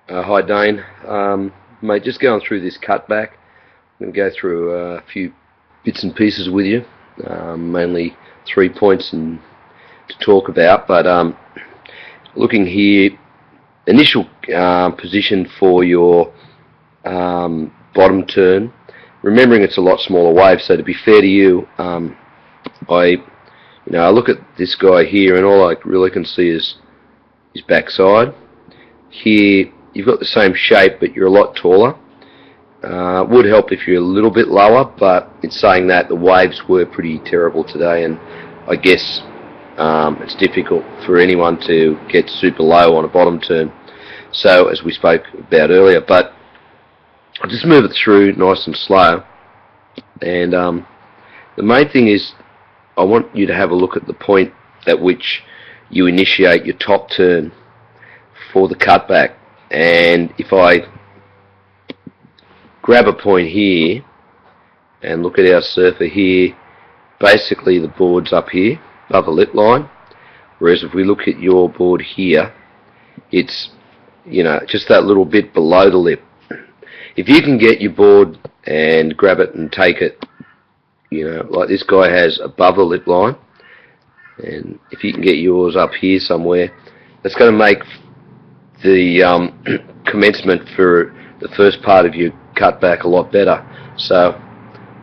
Hi Dane, mate, just going through this cutback. I'm going to go through a few bits and pieces with you, mainly 3 points to talk about, but looking here, initial position for your bottom turn, remembering it's a lot smaller wave, so to be fair to you, I look at this guy here and all I really can see is his backside. Here you've got the same shape but you're a lot taller. Would help if you're a little bit lower, but in saying that, the waves were pretty terrible today, and I guess it's difficult for anyone to get super low on a bottom turn, so as we spoke about earlier. But I'll just move it through nice and slow, and the main thing is I want you to have a look at the point at which you initiate your top turn for the cutback. And if I grab a point here and look at our surfer here, basically the board's up here above the lip line, whereas if we look at your board here, it's just that little bit below the lip. If you can get your board and grab it and take it, like this guy has above the lip line, and if you can get yours up here somewhere, that's going to make the commencement for the first part of your cutback a lot better. So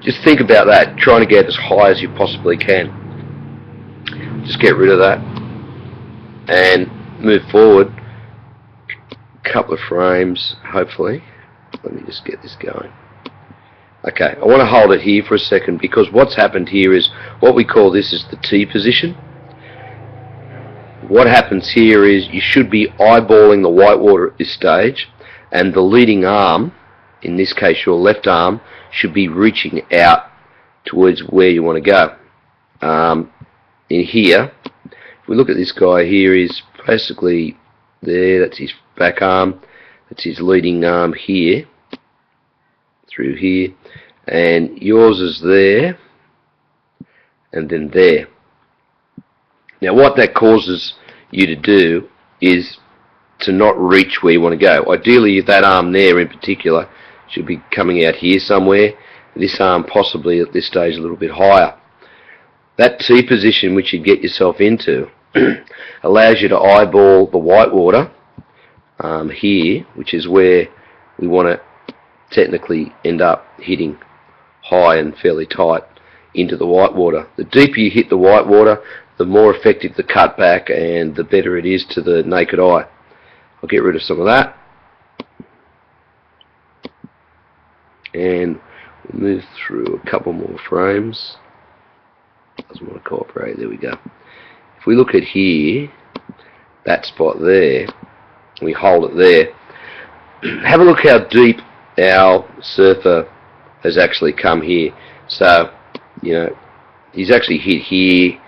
just think about that, trying to get as high as you possibly can. Just get rid of that and move forward a couple of frames, hopefully. Let me just get this going. Okay, I want to hold it here for a second, because what's happened here is what we call this is the T position. What happens here is you should be eyeballing the whitewater at this stage, and the leading arm, in this case your left arm, should be reaching out towards where you want to go. In here, if we look at this guy here, he's basically there, that's his back arm, that's his leading arm here, through here, and yours is there, and then there. Now what that causes you to do is to not reach where you want to go. Ideally, that arm there in particular should be coming out here somewhere, this arm possibly at this stage a little bit higher. That T position which you get yourself into allows you to eyeball the whitewater here, which is where we want to technically end up hitting high and fairly tight into the whitewater. The deeper you hit the whitewater, the more effective the cutback and the better it is to the naked eye. I'll get rid of some of that and we'll move through a couple more frames. Doesn't want to cooperate. There we go. If we look at here, that spot there, we hold it there, have a look how deep our surfer has actually come here. So he's actually hit here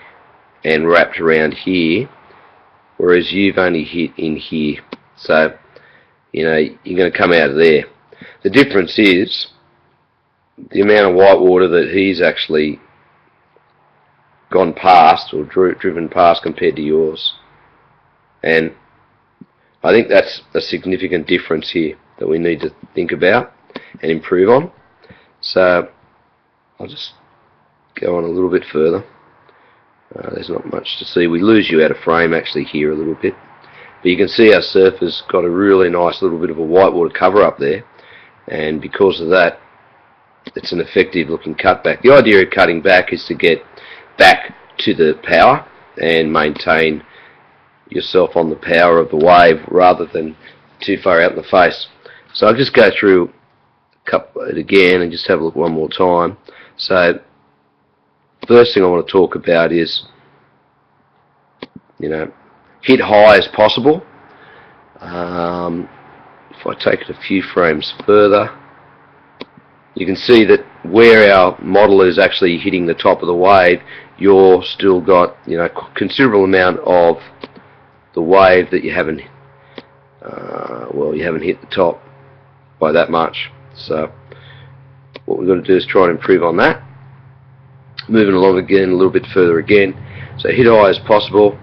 and wrapped around here, whereas you've only hit in here. So you're going to come out of there. The difference is the amount of whitewater that he's actually gone past or driven past compared to yours, and I think that's a significant difference here that we need to think about and improve on. So I'll just go on a little bit further. There's not much to see. We lose you out of frame actually here a little bit, but you can see our surfer's got a really nice little bit of a whitewater cover up there, and because of that, it's an effective looking cutback. The idea of cutting back is to get back to the power and maintain yourself on the power of the wave rather than too far out in the face. So I'll just go through it again and just have a look one more time. So first thing I want to talk about is hit high as possible. If I take it a few frames further, you can see that where our model is actually hitting the top of the wave, you're still got considerable amount of the wave that you haven't you haven't hit the top by that much. So what we've got to do is try and improve on that. Moving along again a little bit further again, so hit high as possible,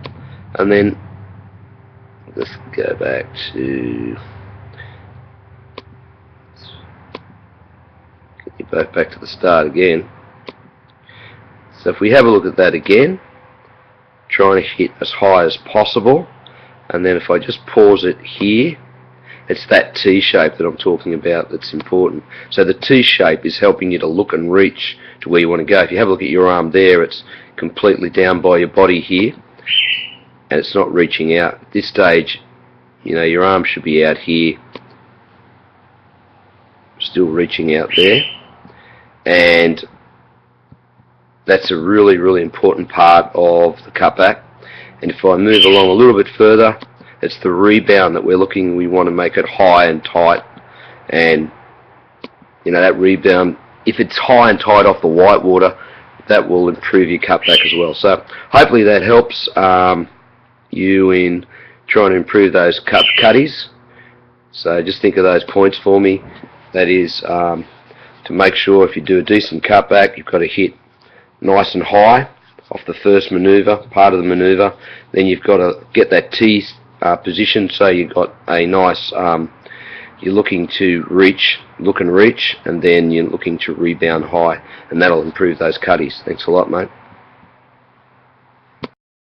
and then let's go back to back to the start again. So if we have a look at that again, trying to hit as high as possible, and then if I just pause it here, it's that T shape that I'm talking about that's important. So the T shape is helping you to look and reach to where you want to go. If you have a look at your arm there, it's completely down by your body here, and it's not reaching out. At this stage, you know, your arm should be out here, still reaching out there, and that's a really, really important part of the cutback. And if I move along a little bit further, it's the rebound that we want to make it high and tight, and you know, that rebound, if it's high and tight off the white water, that will improve your cutback as well. So hopefully that helps you in trying to improve those cutties. So just think of those points for me. That is to make sure if you do a decent cutback, you've got to hit nice and high off the first part of the manoeuvre. Then you've got to get that T position, so you've got a nice, you're looking to look and reach, and then you're looking to rebound high, and that'll improve those cutties. Thanks a lot, mate.